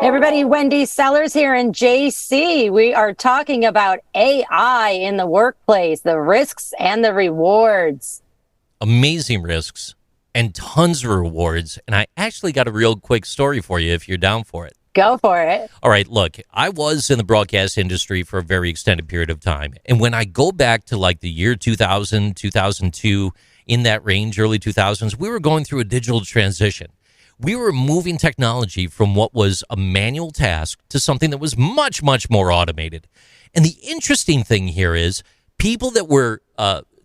Everybody, Wendy Sellers here in JC. We are talking about AI in the workplace, the risks and the rewards. Amazing risks and tons of rewards. And I actually got a real quick story for you if you're down for it. Go for it. All right, look, I was in the broadcast industry for a very extended period of time. And when I go back to like the year 2000, 2002, in that range, early 2000s, we were going through a digital transition. We were moving technology from what was a manual task to something that was much, much more automated. And the interesting thing here is people that were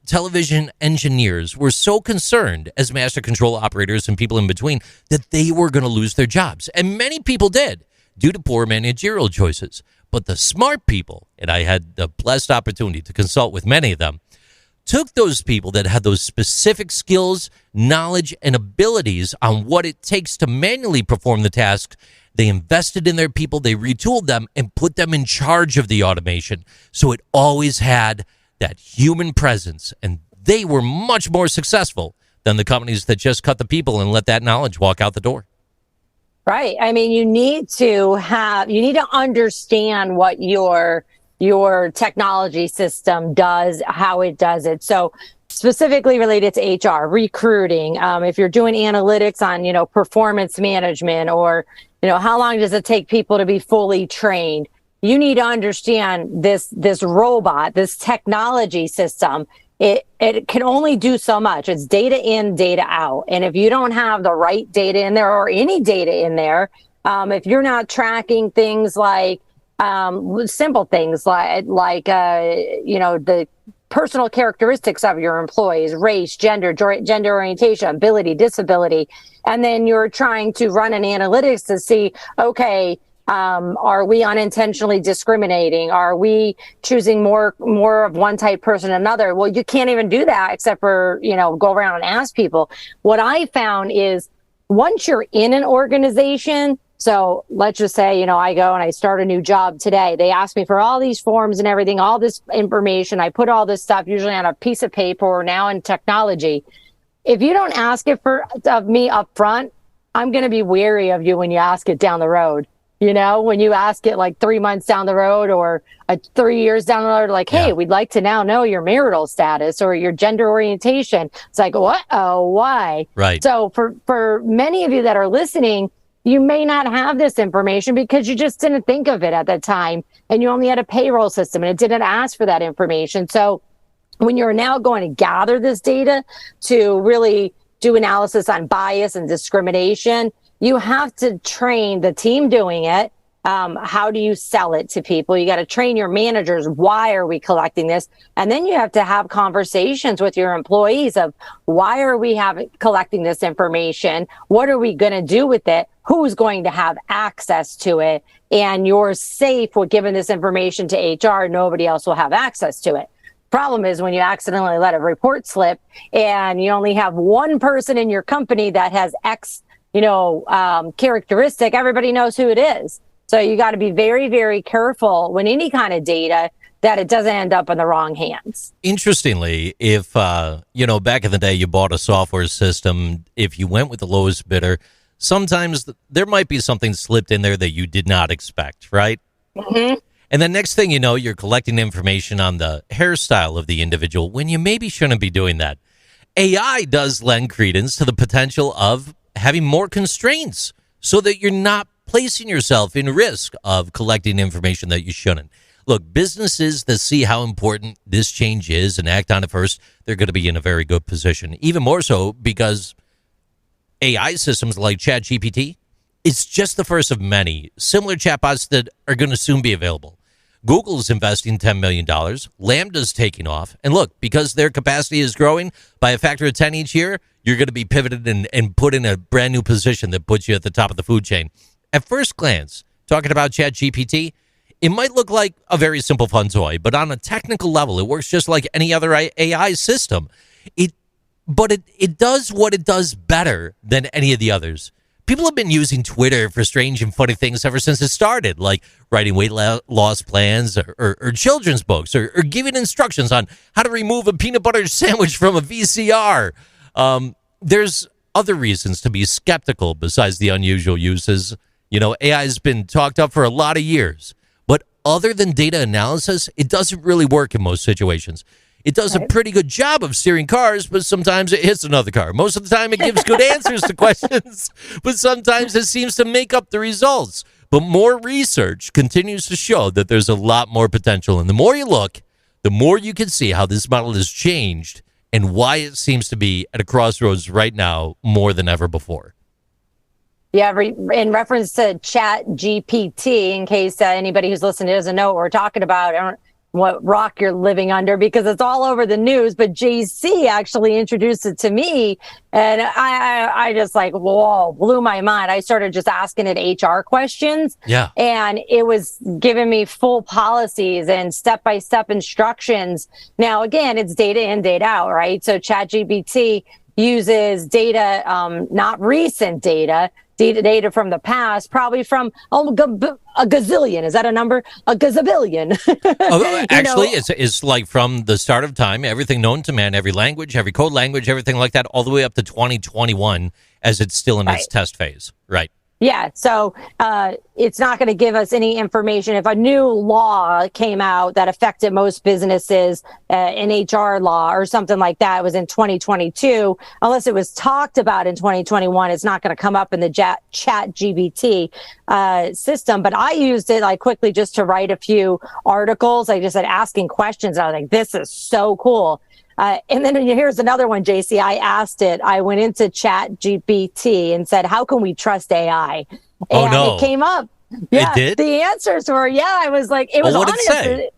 television engineers were so concerned as master control operators and people in between that they were going to lose their jobs. And many people did due to poor managerial choices. But the smart people, and I had the blessed opportunity to consult with many of them, took those people that had those specific skills, knowledge, and abilities on what it takes to manually perform the task. They invested in their people, they retooled them, and put them in charge of the automation. So it always had that human presence, and they were much more successful than the companies that just cut the people and let that knowledge walk out the door. Right. I mean, you need to understand what your technology system does, how it does it. So specifically related to HR, recruiting, if you're doing analytics on, performance management, or, how long does it take people to be fully trained? You need to understand this robot, this technology system. It can only do so much. It's data in, data out. And if you don't have the right data in there or any data in there, if you're not tracking things like simple things like the personal characteristics of your employees, race, gender orientation, ability, disability, and then you're trying to run an analytics to see, okay, are we unintentionally discriminating? Are we choosing more of one type person than another? Well, you can't even do that except for, go around and ask people. What I found is once you're in an organization, so let's just say, I go and I start a new job today. They ask me for all these forms and everything, all this information. I put all this stuff usually on a piece of paper or now in technology. If you don't ask it of me up front, I'm going to be wary of you when you ask it down the road. When you ask it like 3 months down the road or 3 years down the road, like, hey, we'd like to now know your marital status or your gender orientation. It's like, what? Oh, why? Right. So for many of you that are listening, you may not have this information because you just didn't think of it at that time and you only had a payroll system and it didn't ask for that information. So when you're now going to gather this data to really do analysis on bias and discrimination, you have to train the team doing it. How do you sell it to people? You got to train your managers. Why are we collecting this? And then you have to have conversations with your employees of why are we collecting this information? What are we going to do with it? Who's going to have access to it? And you're safe with giving this information to HR. Nobody else will have access to it. Problem is when you accidentally let a report slip and you only have one person in your company that has X, characteristic, everybody knows who it is. So you got to be very, very careful when any kind of data that it doesn't end up in the wrong hands. Interestingly, if, back in the day you bought a software system, if you went with the lowest bidder, sometimes there might be something slipped in there that you did not expect, right? Mm-hmm. And then next thing you know, you're collecting information on the hairstyle of the individual when you maybe shouldn't be doing that. AI does lend credence to the potential of having more constraints so that you're not placing yourself in risk of collecting information that you shouldn't. Look, businesses that see how important this change is and act on it first, they're going to be in a very good position. Even more so because AI systems like ChatGPT, it's just the first of many similar chatbots that are going to soon be available. Google's investing $10 million. Lambda's taking off. And look, because their capacity is growing by a factor of 10 each year, you're going to be pivoted and put in a brand new position that puts you at the top of the food chain. At first glance, talking about ChatGPT, it might look like a very simple fun toy, but on a technical level, it works just like any other AI system. But it does what it does better than any of the others. People have been using Twitter for strange and funny things ever since it started, like writing weight loss plans or children's books or giving instructions on how to remove a peanut butter sandwich from a VCR. There's other reasons to be skeptical besides the unusual uses. AI has been talked up for a lot of years, but other than data analysis, it doesn't really work in most situations. It does a pretty good job of steering cars, but sometimes it hits another car. Most of the time, it gives good answers to questions, but sometimes it seems to make up the results. But more research continues to show that there's a lot more potential. And the more you look, the more you can see how this model has changed and why it seems to be at a crossroads right now more than ever before. Yeah, in reference to ChatGPT, in case anybody who's listening doesn't know what we're talking about, I don't what rock you're living under because it's all over the news, but JC actually introduced it to me and I just like, whoa, blew my mind. I started just asking it HR questions. Yeah. And it was giving me full policies and step-by-step instructions. Now, again, it's data in, data out, right? So ChatGPT uses data, not recent data from the past, probably from a gazillion. Is that a number? A gazabillion. Actually, it's like from the start of time, everything known to man, every language, every code language, everything like that, all the way up to 2021 as it's still in its test phase. Right. Yeah, so it's not going to give us any information. If a new law came out that affected most businesses, an HR law or something like that, it was in 2022, unless it was talked about in 2021, it's not going to come up in the ChatGPT system. But I used it like quickly just to write a few articles. I just said asking questions. I was like, this is so cool. And then here's another one, JC. I went into ChatGPT and said, how can we trust AI? And it came up. Yeah, it did? The answers were, I was like, it was what honest. did it say?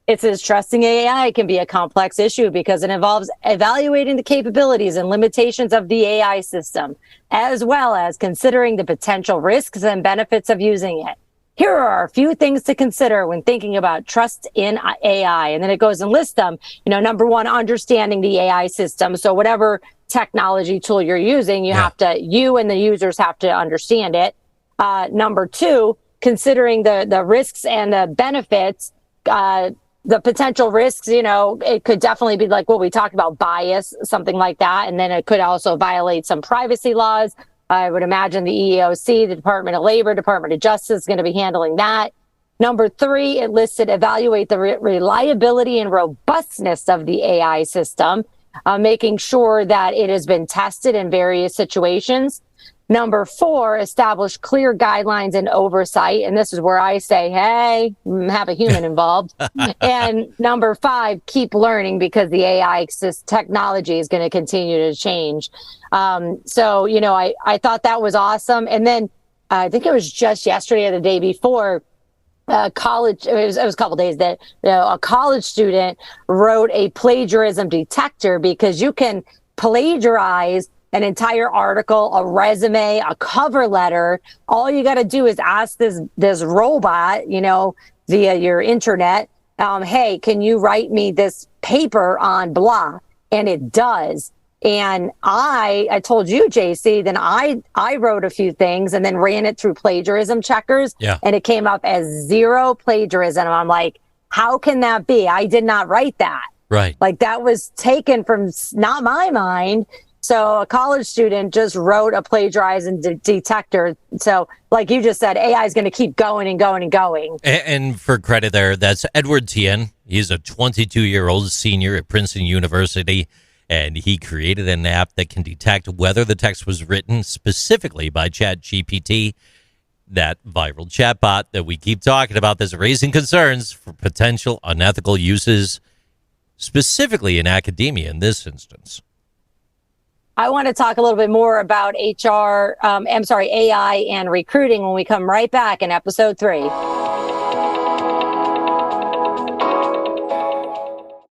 It says trusting AI can be a complex issue because it involves evaluating the capabilities and limitations of the AI system, as well as considering the potential risks and benefits of using it. Here are a few things to consider when thinking about trust in AI. And then it goes and lists them. Number one, understanding the AI system. So whatever technology tool you're using, you and the users have to understand it. Number two, considering the risks and the benefits, the potential risks, it could definitely be like what we talked about, bias, something like that. And then it could also violate some privacy laws. I would imagine the EEOC, the Department of Labor, Department of Justice is going to be handling that. Number three, it listed evaluate the reliability and robustness of the AI system, making sure that it has been tested in various situations. Number four, establish clear guidelines and oversight. And this is where I say, hey, have a human involved. And number five, keep learning because the AI technology is going to continue to change. So, I thought that was awesome. And then I think it was just yesterday or the day before, college, it was a couple days that a college student wrote a plagiarism detector because you can plagiarize an entire article, a resume, a cover letter. All you got to do is ask this robot, via your internet, hey, can you write me this paper on blah? And it does. And I told you, JC, then I wrote a few things and then ran it through plagiarism checkers. Yeah. And it came up as 0 plagiarism. And I'm like, how can that be? I did not write that. Right. Like that was taken from not my mind. So a college student just wrote a plagiarizing detector. So like you just said, AI is going to keep going and going and going. And for credit there, that's Edward Tien. He's a 22-year-old senior at Princeton University, and he created an app that can detect whether the text was written specifically by ChatGPT, that viral chatbot that we keep talking about that's raising concerns for potential unethical uses, specifically in academia in this instance. I want to talk a little bit more about AI and recruiting when we come right back in episode 3.